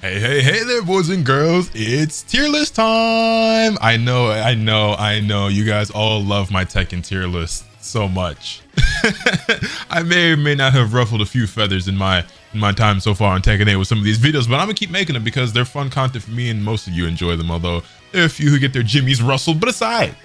Hey there, boys and girls. It's tier list time. I know. You guys all love my Tekken tier list so much. I may or may not have ruffled a few feathers in my time so far on Tekken 8 with some of these videos, but I'm gonna keep making them because they're fun content for me and most of you enjoy them, although there are a few who get their jimmies rustled. But aside,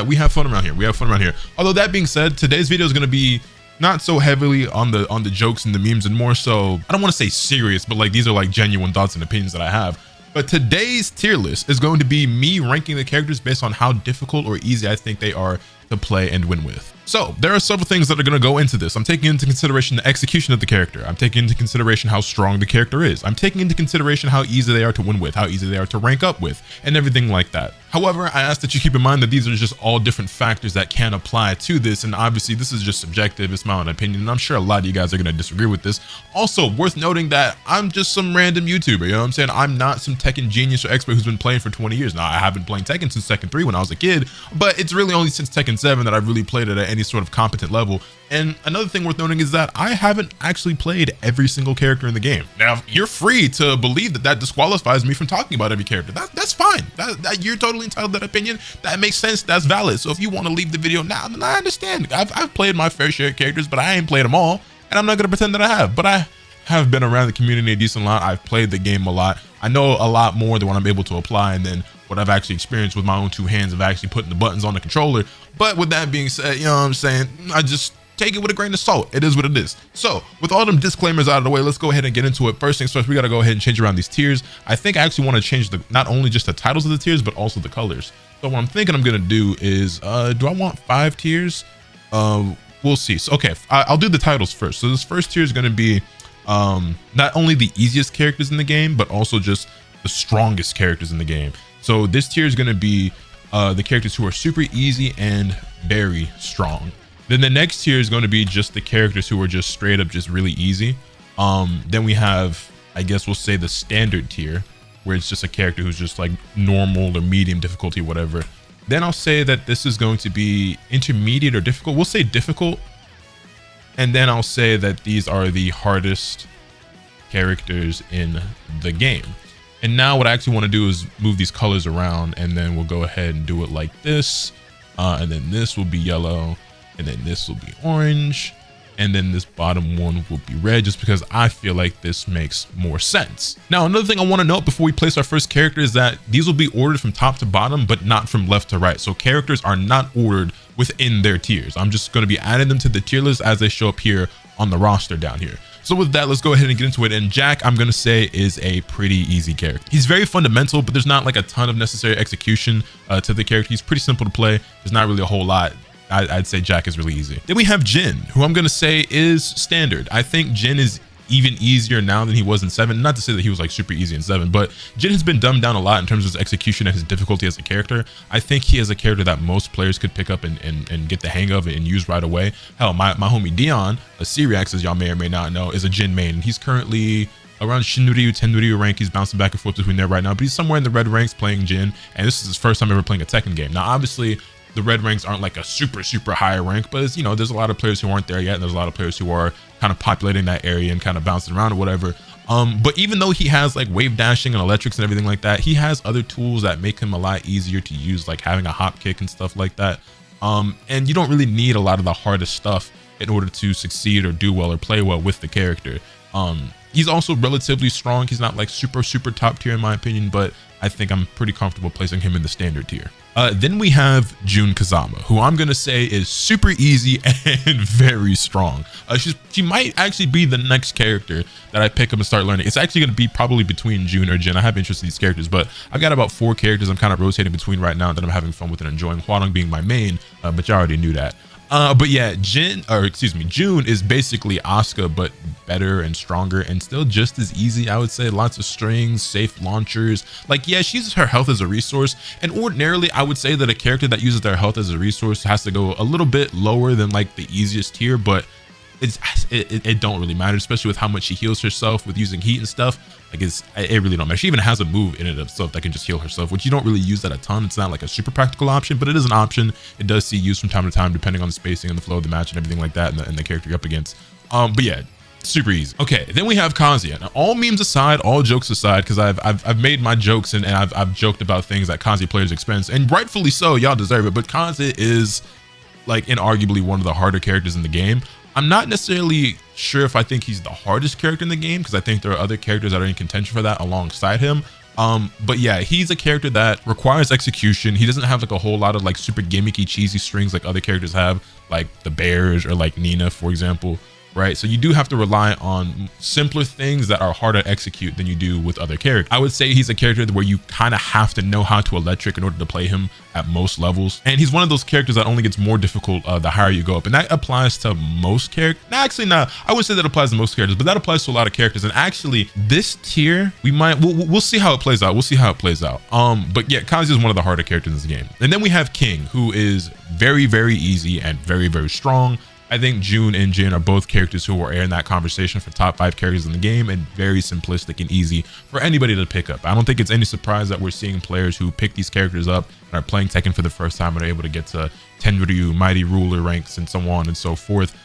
we have fun around here. Although that being said, today's video is gonna be not so heavily on the jokes and the memes, and more so, I don't want to say serious, but like these are like genuine thoughts and opinions that I have. But today's tier list is going to be me ranking the characters based on how difficult or easy I think they are to play and win with. So there are several things that are going to go into this. I'm taking into consideration the execution of the character. I'm taking into consideration how strong the character is. I'm taking into consideration how easy they are to win with, how easy they are to rank up with, and everything like that. However, I ask that you keep in mind that these are just all different factors that can apply to this, and obviously this is just subjective, it's my own opinion, and I'm sure a lot of you guys are going to disagree with this. Also, worth noting that I'm just some random YouTuber, you know what I'm saying? I'm not some Tekken genius or expert who's been playing for 20 years. Now, I have been playing Tekken since Tekken 3 when I was a kid, but it's really only since Tekken 7 that I've really played it at any sort of competent level. And another thing worth noting is that I haven't actually played every single character in the game. Now, you're free to believe that that disqualifies me from talking about every character. That's fine. That you're totally entitled to that opinion. That makes sense. That's valid. So if you want to leave the video now, then I understand. I've played my fair share of characters, but I ain't played them all. And I'm not going to pretend that I have. But I have been around the community a decent lot. I've played the game a lot. I know a lot more than what I'm able to apply, and then what I've actually experienced with my own two hands of actually putting the buttons on the controller. But with that being said, you know what I'm saying? I just take it with a grain of salt. It is what it is. So with all them disclaimers out of the way, let's go ahead and get into it. First things first, we got to go ahead and change around these tiers. I think I actually want to change not only just the titles of the tiers, but also the colors. So what I'm thinking I'm going to do is, do I want 5 tiers? We'll see. So, okay, I'll do the titles first. So this first tier is going to be not only the easiest characters in the game, but also just the strongest characters in the game. So this tier is going to be the characters who are super easy and very strong. Then the next tier is going to be just the characters who are just straight up just really easy. Then we have, I guess we'll say, the standard tier, where it's just a character who's just like normal or medium difficulty, whatever. Then I'll say that this is going to be intermediate or difficult. We'll say difficult. And then I'll say that these are the hardest characters in the game. And now what I actually want to do is move these colors around, and then we'll go ahead and do it like this. And then this will be yellow, and then this will be orange, and then this bottom one will be red, just because I feel like this makes more sense. Now, another thing I want to note before we place our first character is that these will be ordered from top to bottom, but not from left to right. So characters are not ordered within their tiers. I'm just going to be adding them to the tier list as they show up here on the roster down here. So with that, let's go ahead and get into it. And Jack, I'm going to say, is a pretty easy character. He's very fundamental, but there's not like a ton of necessary execution to the character. He's pretty simple to play. There's not really a whole lot. I'd say Jack is really easy. Then we have Jin, who I'm going to say is standard. I think Jin is even easier now than he was in 7. Not to say that he was like super easy in 7, but Jin has been dumbed down a lot in terms of his execution and his difficulty as a character. I think he is a character that most players could pick up and get the hang of and use right away. Hell, my homie Dion, a Syriax, as y'all may or may not know, is a Jin main. He's currently around Shinryu, Tenryu rank. He's bouncing back and forth between there right now, but he's somewhere in the red ranks playing Jin, and this is his first time ever playing a Tekken game. Now, obviously, the red ranks aren't like a super high rank, but it's, you know, there's a lot of players who aren't there yet, and there's a lot of players who are kind of populating that area and kind of bouncing around or whatever. But even though he has like wave dashing and electrics and everything like that, he has other tools that make him a lot easier to use, like having a hop kick and stuff like that. And you don't really need a lot of the hardest stuff in order to succeed or do well or play well with the character. He's also relatively strong. He's not like super top tier in my opinion, but I think I'm pretty comfortable placing him in the standard tier. Then we have Jun Kazama, who I'm going to say is super easy and very strong. She might actually be the next character that I pick up and start learning. It's actually going to be probably between Jun or Jin. I have interest in these characters, but I've got about 4 characters I'm kind of rotating between right now that I'm having fun with and enjoying, Hwadong being my main, but you already knew that. But yeah, Jun is basically Asuka, but better and stronger and still just as easy, I would say. Lots of strings, safe launchers. Like, yeah, she uses her health as a resource, and ordinarily I would say that a character that uses their health as a resource has to go a little bit lower than like the easiest tier, but it don't really matter, especially with how much she heals herself with using heat and stuff. Like, it really don't matter. She even has a move in it of stuff that can just heal herself, which you don't really use that a ton. It's not like a super practical option, but it is an option. It does see use from time to time, depending on the spacing and the flow of the match and everything like that, and the character you're up against. But yeah, super easy. Okay, then we have Kazuya. Now, all memes aside, all jokes aside, because I've made my jokes and I've joked about things at Kazuya players' expense, and rightfully so, y'all deserve it. But Kazuya is like inarguably one of the harder characters in the game. I'm not necessarily sure if I think he's the hardest character in the game, because I think there are other characters that are in contention for that alongside him. But yeah, he's a character that requires execution. He doesn't have like a whole lot of like super gimmicky, cheesy strings like other characters have, like the Bears or like Nina, for example. Right, so you do have to rely on simpler things that are harder to execute than you do with other characters. I would say he's a character where you kind of have to know how to electric in order to play him at most levels. And he's one of those characters that only gets more difficult the higher you go up. And that applies to most characters. Actually, no, I wouldn't say that applies to most characters, but that applies to a lot of characters. And actually, this tier, we'll see how it plays out. We'll see how it plays out. But yeah, Kazuya is one of the harder characters in this game. And then we have King, who is very, very easy and very, very strong. I think June and Jin are both characters who are in that conversation for top 5 characters in the game, and very simplistic and easy for anybody to pick up. I don't think it's any surprise that we're seeing players who pick these characters up and are playing Tekken for the first time and are able to get to Tenryu, Mighty Ruler ranks, and so on and so forth.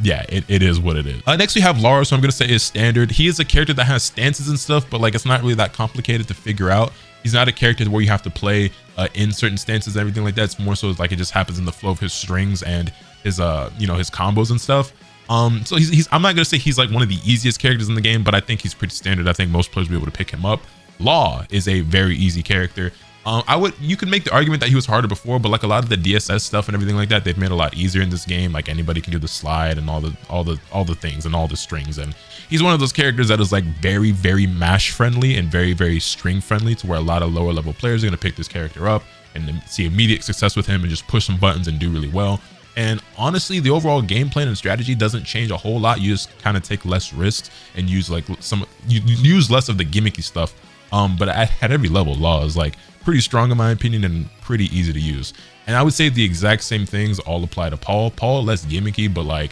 Yeah, it is what it is. Next we have Lara, so I'm gonna say is standard. He is a character that has stances and stuff, but like it's not really that complicated to figure out. He's not a character where you have to play in certain stances and everything like that. It's more so like it just happens in the flow of his strings and his his combos and stuff. So I'm not gonna say he's like one of the easiest characters in the game, but I think he's pretty standard. I think most players will be able to pick him up. Law is a very easy character. You could make the argument that he was harder before, but like a lot of the DSS stuff and everything like that, they've made a lot easier in this game. Like anybody can do the slide and all the things and all the strings. And he's one of those characters that is like very, very mash friendly and very, very string friendly, to where a lot of lower level players are gonna pick this character up and then see immediate success with him and just push some buttons and do really well. And honestly, the overall game plan and strategy doesn't change a whole lot. You just kind of take less risks and use like you use less of the gimmicky stuff. But at every level, Law is like pretty strong in my opinion and pretty easy to use. And I would say the exact same things all apply to Paul. Paul less gimmicky, but like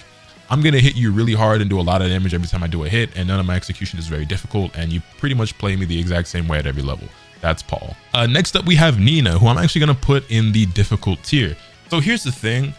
I'm gonna hit you really hard and do a lot of damage every time I do a hit, and none of my execution is very difficult, and you pretty much play me the exact same way at every level. That's Paul. Next up we have Nina, who I'm actually gonna put in the difficult tier. So here's the thing.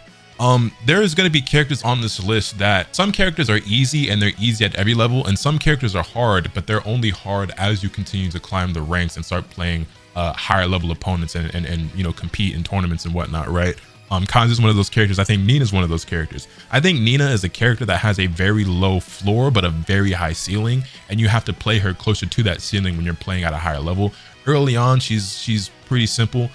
There is going to be characters on this list that some characters are easy and they're easy at every level, and some characters are hard, but they're only hard as you continue to climb the ranks and start playing higher level opponents and you know, compete in tournaments and whatnot, right? Kazuya is one of those characters. I think Nina is one of those characters. I think Nina is a character that has a very low floor but a very high ceiling, and you have to play her closer to that ceiling when you're playing at a higher level. Early on, she's pretty simple.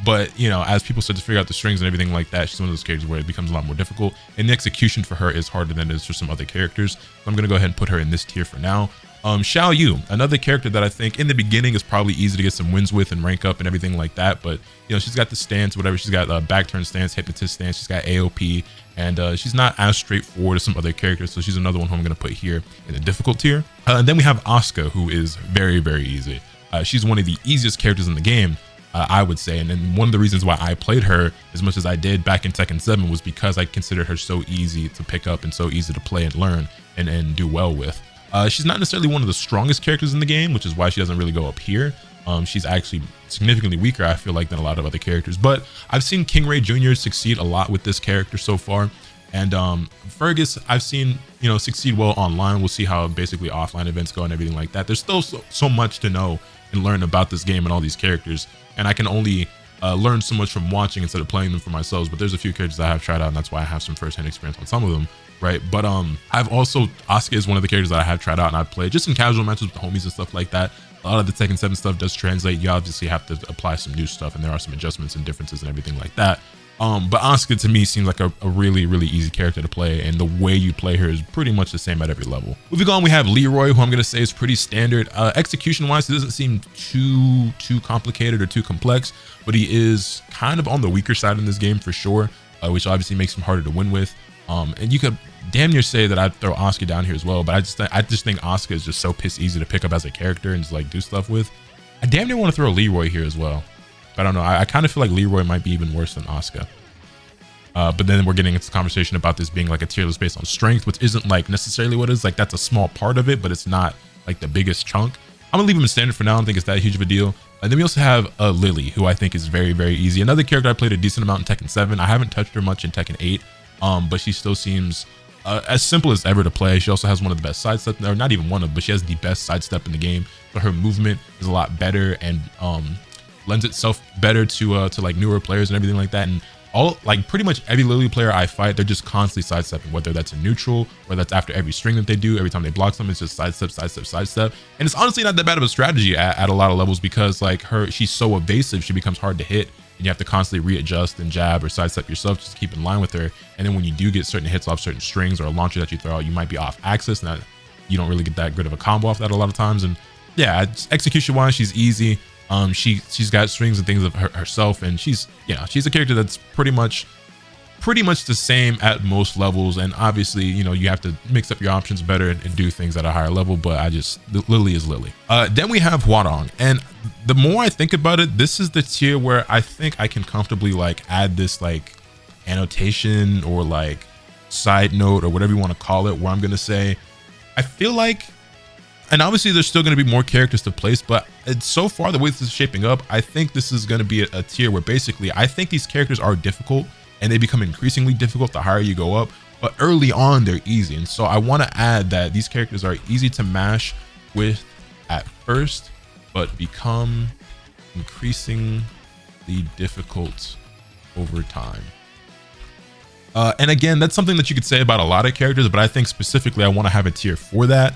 But you know, as people start to figure out the strings and everything like that, she's one of those characters where it becomes a lot more difficult, and the execution for her is harder than it is for some other characters. So I'm gonna go ahead and put her in this tier for now. Xiao Yu, another character that I think in the beginning is probably easy to get some wins with and rank up and everything like that, but you know, she's got the stance, whatever. She's got back turn stance, hypnotist stance, she's got AOP, and she's not as straightforward as some other characters, so she's another one who I'm gonna put here in the difficult tier. And then we have Asuka, who is very, very easy. She's one of the easiest characters in the game, I would say, and then one of the reasons why I played her as much as I did back in Tekken 7 was because I considered her so easy to pick up and so easy to play and learn and do well with. She's not necessarily one of the strongest characters in the game, which is why she doesn't really go up here. She's actually significantly weaker, I feel like, than a lot of other characters, but I've seen King Ray Jr. succeed a lot with this character so far, and Fergus I've seen, you know, succeed well online. We'll see how basically offline events go and everything like that. There's still so much to know and learn about this game and all these characters, and I can only learn so much from watching instead of playing them for myself. But there's a few characters that I have tried out, and that's why I have some first-hand experience on some of them, right? But I've also, Asuka is one of the characters that I have tried out and I've played just in casual matches with the homies and stuff like that. A lot of the Tekken 7 stuff does translate. You obviously have to apply some new stuff, and there are some adjustments and differences and everything like that. But Asuka to me seems like a really, really easy character to play, and the way you play her is pretty much the same at every level. Moving on, we have Leroy, who I'm gonna say is pretty standard. Execution wise, he doesn't seem too complicated or too complex, but he is kind of on the weaker side in this game for sure, which obviously makes him harder to win with. And you could damn near say that I'd throw Asuka down here as well, but I just think Asuka is just so piss easy to pick up as a character and just like do stuff with. I damn near want to throw Leroy here as well. I don't know. I kind of feel like Leroy might be even worse than Asuka. But then we're getting into this conversation about this being like a tier list based on strength, which isn't like necessarily what it is. Like that's a small part of it, but it's not like the biggest chunk. I'm gonna leave him in standard for now. I don't think it's that huge of a deal. And then we also have Lily, who I think is very, very easy. Another character I played a decent amount in Tekken 7. I haven't touched her much in Tekken 8, but she still seems as simple as ever to play. She also has one of the best sidestep, or not even one of, but she has the best sidestep in the game. So her movement is a lot better and lends itself better to like newer players and everything like that. And all, like, pretty much every Lily player I fight, they're just constantly sidestepping, whether that's a neutral, whether that's after every string that they do, every time they block something, it's just sidestep, sidestep, sidestep. And it's honestly not that bad of a strategy at a lot of levels, because like she's so evasive, she becomes hard to hit, and you have to constantly readjust and jab or sidestep yourself just to keep in line with her. And then when you do get certain hits off certain strings or a launcher that you throw out, you might be off axis, and you don't really get that good of a combo off that a lot of times. And yeah, execution wise, she's easy. She's got strings and things of herself, and she's a character that's pretty much the same at most levels. And obviously, you have to mix up your options better and do things at a higher level, but Lily is Lily. Then we have Hwadong, and the more I think about it, this is the tier where I think I can comfortably like add this like annotation or like side note or whatever you want to call it, where I'm gonna say I feel like, and obviously there's still going to be more characters to place, but so far the way this is shaping up, I think this is going to be a tier where basically I think these characters are difficult and they become increasingly difficult the higher you go up, but early on they're easy. And so I want to add that these characters are easy to mash with at first, but become increasingly difficult over time. And again, that's something that you could say about a lot of characters, but I think specifically I want to have a tier for that.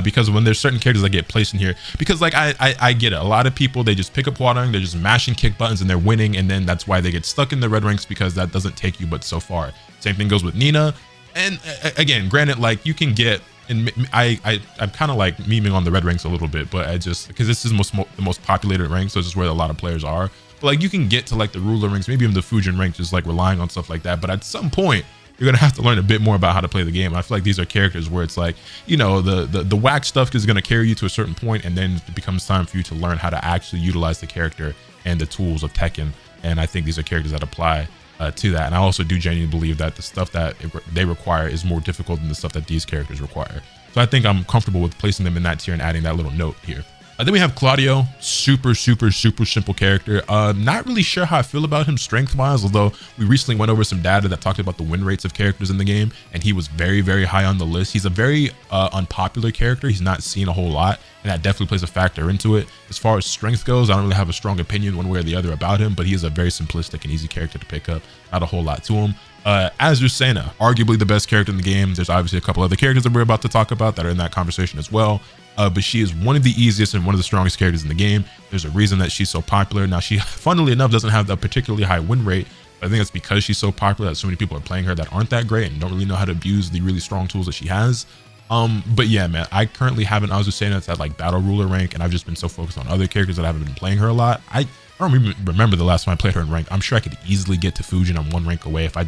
Because when there's certain characters that get placed in here, because like I get it, a lot of people, they just pick up Hwadong, they're just mashing kick buttons and they're winning, and then that's why they get stuck in the red ranks, because that doesn't take you but so far. Same thing goes with Nina. And again, granted, like you can get, and I'm kind of like memeing on the red ranks a little bit, but because this is the most populated rank, so this is where a lot of players are. But like you can get to like the ruler ranks, maybe even the Fujin ranks, just like relying on stuff like that. But at some point, you're gonna have to learn a bit more about how to play the game. I feel like these are characters where it's like, the whack stuff is gonna carry you to a certain point, and then it becomes time for you to learn how to actually utilize the character and the tools of Tekken. And I think these are characters that apply to that. And I also do genuinely believe that the stuff that they require is more difficult than the stuff that these characters require. So I think I'm comfortable with placing them in that tier and adding that little note here. Then we have Claudio, super simple character. Not really sure how I feel about him strength wise, although we recently went over some data that talked about the win rates of characters in the game, and he was very high on the list. He's a very unpopular character. He's not seen a whole lot, and that definitely plays a factor into it. As far as strength goes, I don't really have a strong opinion one way or the other about him, but he is a very simplistic and easy character to pick up. Not a whole lot to him. Azucena, arguably the best character in the game. There's obviously a couple other characters that we're about to talk about that are in that conversation as well. But she is one of the easiest and one of the strongest characters in the game. There's a reason that she's so popular. Now, she, funnily enough, doesn't have a particularly high win rate. I think that's because she's so popular that so many people are playing her that aren't that great and don't really know how to abuse the really strong tools that she has. But yeah, man, I currently have an Azucena that's at like battle ruler rank, and I've just been so focused on other characters that I haven't been playing her a lot. I don't even remember the last time I played her in rank. I'm sure I could easily get to Fujin. I'm one rank away. If I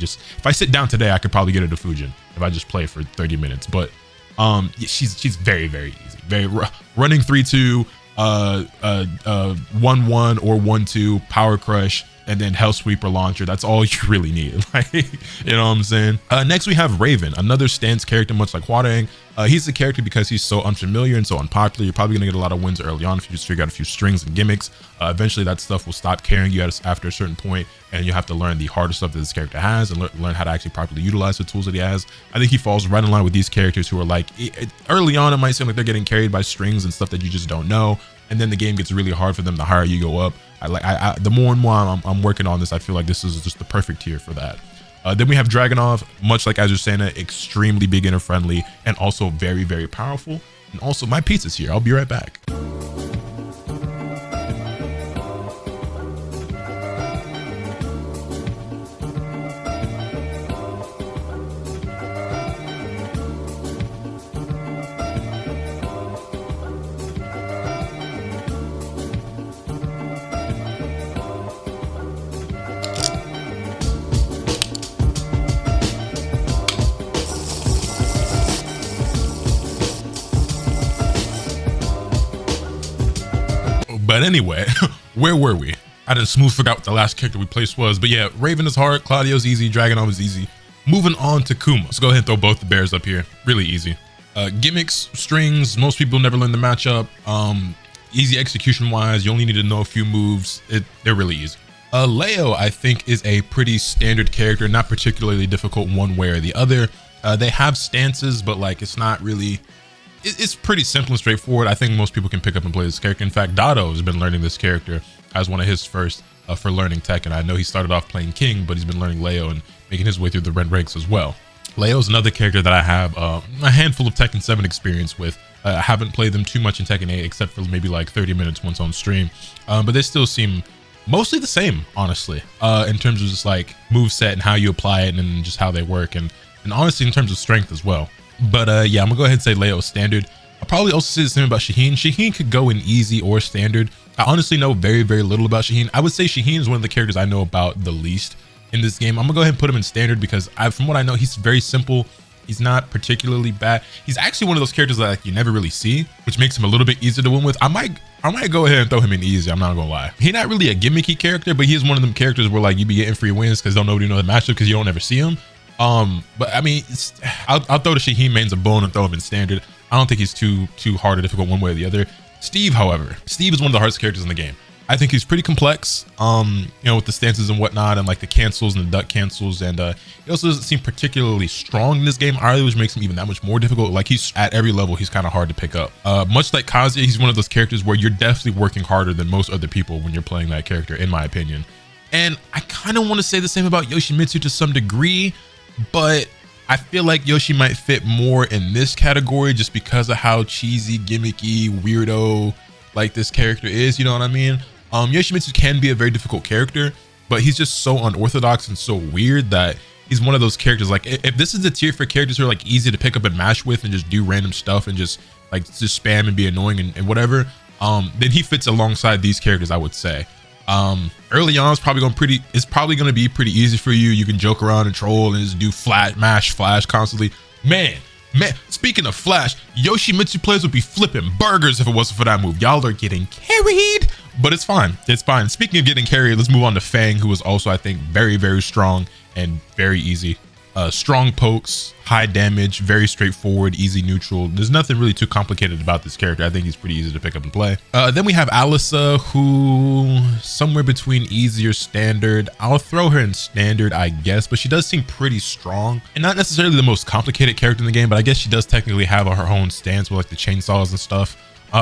sit down today, I could probably get her to Fujin if I just play for 30 minutes. But she's very easy. Very running 3-2, 1-1 or 1-2, power crush, and then hell sweep or launcher. That's all you really need. Like, you know what I'm saying? Next we have Raven, another stance character much like Hwadong. He's the character because he's so unfamiliar and so unpopular. You're probably gonna get a lot of wins early on if you just figure out a few strings and gimmicks. Eventually that stuff will stop carrying you after a certain point, and you have to learn the harder stuff that this character has and learn how to actually properly utilize the tools that he has. I think he falls right in line with these characters who are like, early on it might seem like they're getting carried by strings and stuff that you just don't know, and then the game gets really hard for them the higher you go up. The more and more I'm working on this, I feel like this is just the perfect tier for that. Then we have Dragunov, much like Azucena, extremely beginner friendly and also very powerful. And also my pizza's here. I'll be right back. But anyway, where were we? I didn't smooth forgot what the last character we placed was. But yeah, Raven is hard, Claudio's easy, Dragunov is easy. Moving on to Kuma. Let's go ahead and throw both the bears up here. Really easy. Gimmicks, strings, most people never learn the matchup. Easy execution wise, you only need to know a few moves. They're really easy. Leo, I think, is a pretty standard character, not particularly difficult one way or the other. They have stances, but like it's not really, it's pretty simple and straightforward. I think most people can pick up and play this character. In fact, Dado has been learning this character as one of his first for learning Tekken. I know he started off playing King, but he's been learning Leo and making his way through the red ranks as well. Leo is another character that I have a handful of Tekken 7 experience with. I haven't played them too much in Tekken 8, except for maybe like 30 minutes once on stream. But they still seem mostly the same, honestly, in terms of just like move set and how you apply it and just how they work. And honestly, in terms of strength as well. But yeah, I'm gonna go ahead and say Leo is standard. I'll probably also say the same about Shaheen. Shaheen could go in easy or standard. I honestly know very, very little about Shaheen. I would say Shaheen is one of the characters I know about the least in this game. I'm gonna go ahead and put him in standard because from what I know, he's very simple. He's not particularly bad. He's actually one of those characters that like, you never really see, which makes him a little bit easier to win with. I might go ahead and throw him in easy. I'm not gonna lie. He's not really a gimmicky character, but he's one of them characters where like you be getting free wins because nobody know the matchup because you don't ever see him. But I mean, I'll throw the Shaheen mains a bone and throw him in standard. I don't think he's too hard or difficult one way or the other. Steve, however, Steve is one of the hardest characters in the game. I think he's pretty complex, you know, with the stances and whatnot, and like the cancels and the duck cancels. And he also doesn't seem particularly strong in this game either, which makes him even that much more difficult. Like he's at every level, he's kind of hard to pick up. Much like Kazuya, he's one of those characters where you're definitely working harder than most other people when you're playing that character, in my opinion. And I kind of want to say the same about Yoshimitsu to some degree, but I feel like Yoshi might fit more in this category just because of how cheesy, gimmicky, weirdo like this character is, you know what I mean? Yoshimitsu can be a very difficult character, but he's just so unorthodox and so weird that he's one of those characters. Like if this is the tier for characters who are like easy to pick up and mash with and just do random stuff and just spam and be annoying and whatever, then he fits alongside these characters, I would say. Early on, it's probably going to be pretty easy for you. You can joke around and troll and just do flash constantly. Man, speaking of flash, Yoshimitsu players would be flipping burgers if it wasn't for that move. Y'all are getting carried, but it's fine. It's fine. Speaking of getting carried, let's move on to Fang, who is also, I think, very, very strong and very easy. Strong pokes, high damage, very straightforward, easy neutral. There's nothing really too complicated about this character. I think he's pretty easy to pick up and play. Then we have Alyssa, who somewhere between easy or standard. I'll throw her in standard, I guess, but she does seem pretty strong and not necessarily the most complicated character in the game, but I guess she does technically have her own stance with like the chainsaws and stuff.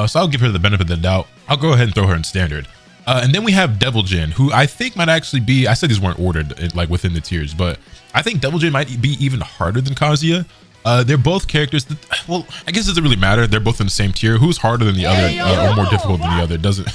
So I'll give her the benefit of the doubt. I'll go ahead and throw her in standard. And then we have Devil Jin, who I think might actually be, I said these weren't ordered like within the tiers, but I think Devil Jin might be even harder than Kazuya. They're both characters that, well, I guess it doesn't really matter. They're both in the same tier. Who's harder than the other or more difficult than the other doesn't,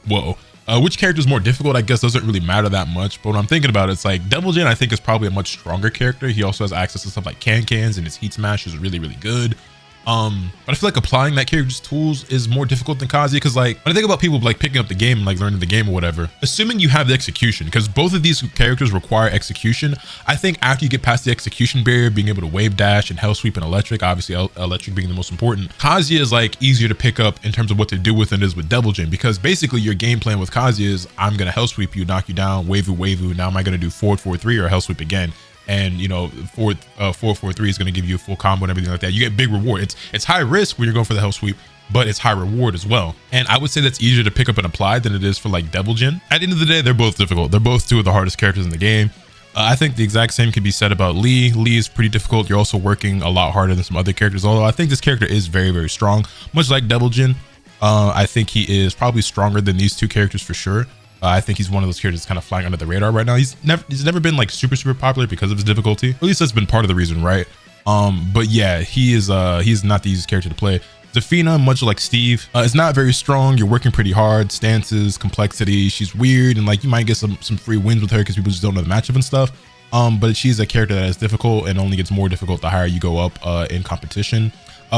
whoa. Which character is more difficult, I guess, doesn't really matter that much. But when I'm thinking about it, it's like Devil Jin, I think, is probably a much stronger character. He also has access to stuff like cans, and his heat smash is really, really good. But I feel like applying that character's tools is more difficult than Kazuya, because like when I think about people like picking up the game and like learning the game or whatever, assuming you have the execution, because both of these characters require execution. I think after you get past the execution barrier, being able to wave dash and hell sweep and electric, obviously electric being the most important, Kazuya is like easier to pick up in terms of what to do with than it is with Devil Jin, because basically your game plan with Kazuya is I'm gonna hell sweep you, knock you down, wave-oo, now am I gonna do forward 4-3 or hell sweep again? And you know, 4-4-3 is going to give you a full combo and everything like that. You get big reward. It's high risk when you're going for the hell sweep, but it's high reward as well. And I would say that's easier to pick up and apply than it is for like Devil Jin. At the end of the day, they're both difficult. They're both two of the hardest characters in the game. I think the exact same can be said about Lee. Lee is pretty difficult. You're also working a lot harder than some other characters, although I think this character is very, very strong, much like Devil Jin. I think he is probably stronger than these two characters for sure. I think he's one of those characters that's kind of flying under the radar right now. He's never been like super popular because of his difficulty. At least that's been part of the reason, right? But yeah, he is not the easiest character to play. Zafina, much like Steve, is not very strong. You're working pretty hard. Stances, complexity. She's weird, and like you might get some free wins with her because people just don't know the matchup and stuff. But she's a character that is difficult and only gets more difficult the higher you go up in competition.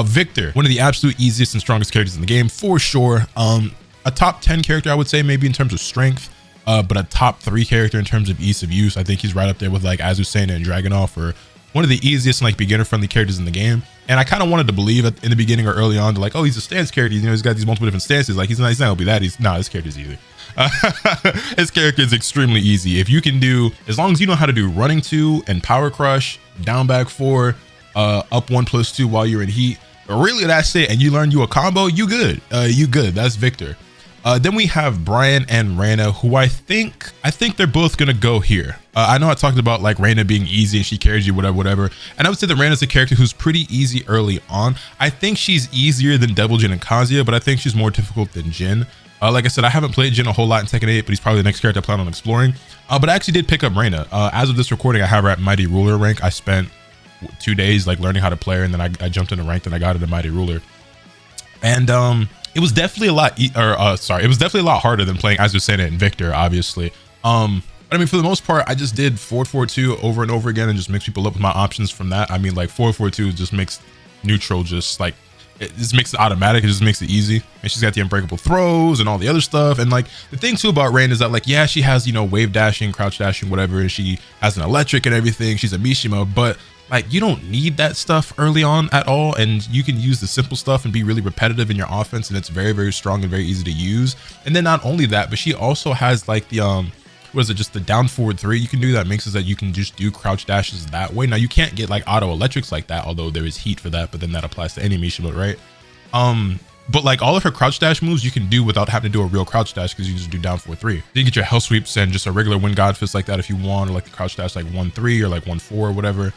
Victor, one of the absolute easiest and strongest characters in the game for sure. A top 10 character, I would say, maybe in terms of strength, but a top 3 character in terms of ease of use. I think he's right up there with like Azucena and Dragunov, or one of the easiest and like beginner friendly characters in the game. And I kind of wanted to believe in the beginning or early on, like, oh, he's a stance character, you know, he's got these multiple different stances, like he's not gonna be that. This character's easy. His character is extremely easy. If you can do, as long as you know how to do running 2 and power crush, down back 4, up 1+2 while you're in heat, really that's it, and you learn you a combo, you good. That's Victor. Then we have Brian and Rana, who I think they're both gonna go here. I know I talked about like Reina being easy and she carries you, whatever. And I would say that Reina's a character who's pretty easy early on. I think she's easier than Devil Jin and Kazuya, but I think she's more difficult than Jin. Like I said, I haven't played Jin a whole lot in Tekken 8, but he's probably the next character I plan on exploring. But I actually did pick up Reina. As of this recording, I have her at Mighty Ruler rank. I spent 2 days like learning how to play her, and then I jumped into ranked and I got it to Mighty Ruler. And it was definitely a lot, it was definitely a lot harder than playing Azucena and Victor, obviously. But I mean, for the most part, I just did 4-4-2 over and over again and just mix people up with my options from that. I mean, like 4-4-2 just makes neutral just like, it just makes it automatic. It just makes it easy. And she's got the unbreakable throws and all the other stuff. And like the thing too about Rain is that like, yeah, she has, you know, wave dashing, crouch dashing, whatever. And she has an electric and everything. She's a Mishima, but like you don't need that stuff early on at all. And you can use the simple stuff and be really repetitive in your offense. And it's very, very strong and very easy to use. And then not only that, but she also has like the, what is it, just the down forward 3 you can do that makes it that you can just do crouch dashes that way. Now you can't get like auto electrics like that, although there is heat for that, but then that applies to any Mishima, right? But like all of her crouch dash moves you can do without having to do a real crouch dash because you just do down forward 3. You get your hell sweeps and just a regular wind god fist like that if you want, or like the crouch dash like 1-3 or like 1-4 or whatever.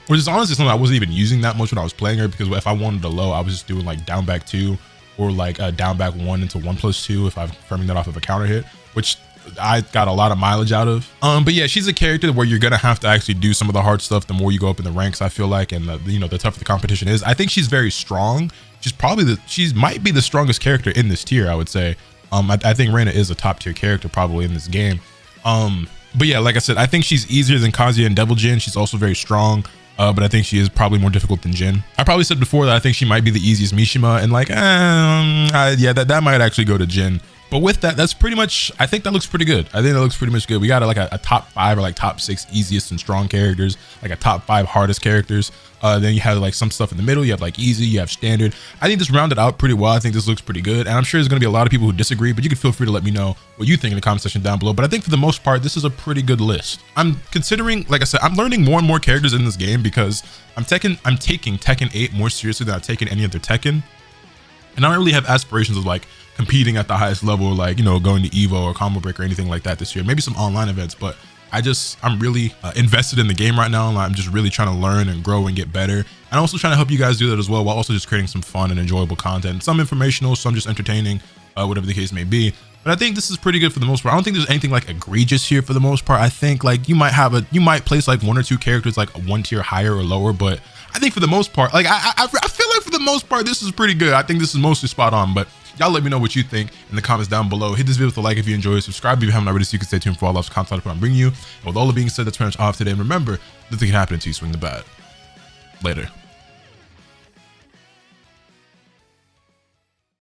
Which is honestly something I wasn't even using that much when I was playing her, because if I wanted a low, I was just doing like down back 2 or like down back 1 into 1+2 if I'm firming that off of a counter hit, which I got a lot of mileage out of. But yeah, she's a character where you're gonna have to actually do some of the hard stuff the more you go up in the ranks, I feel like, and you know, the tougher the competition is. I think she's very strong. She's probably she might be the strongest character in this tier, I would say. I think Reina is a top tier character probably in this game. But yeah, like I said, I think she's easier than Kazuya and Devil Jin. She's also very strong. But I think she is probably more difficult than Jin. I probably said before that I think she might be the easiest Mishima, and like, yeah, that might actually go to Jin. But with that, that's pretty much, I think that looks pretty good. I think that looks pretty much good. We got like a top 5 or like top 6 easiest and strong characters, like a top 5 hardest characters. Then you have like some stuff in the middle. You have like easy, you have standard. I think this rounded out pretty well. I think this looks pretty good. And I'm sure there's going to be a lot of people who disagree, but you can feel free to let me know what you think in the comment section down below. But I think for the most part, this is a pretty good list. I'm considering, like I said, I'm learning more and more characters in this game because I'm taking Tekken 8 more seriously than I've taken any other Tekken. And I don't really have aspirations of like competing at the highest level, like, you know, going to Evo or Combo Break or anything like that this year. Maybe some online events, but I'm really invested in the game right now, and I'm just really trying to learn and grow and get better. And also trying to help you guys do that as well, while also just creating some fun and enjoyable content, some informational, some just entertaining, whatever the case may be. But I think this is pretty good for the most part. I don't think there's anything like egregious here for the most part. I think like you might place like 1 or 2 characters like 1 tier higher or lower, but I think for the most part, like I feel like for the most part, this is pretty good. I think this is mostly spot on, but y'all let me know what you think in the comments down below. Hit this video with a like if you enjoyed, subscribe if you haven't already so you can stay tuned for all lots of content I'm bringing you. And with all that being said, that's pretty much off today. And remember, nothing can happen until you swing the bat. Later.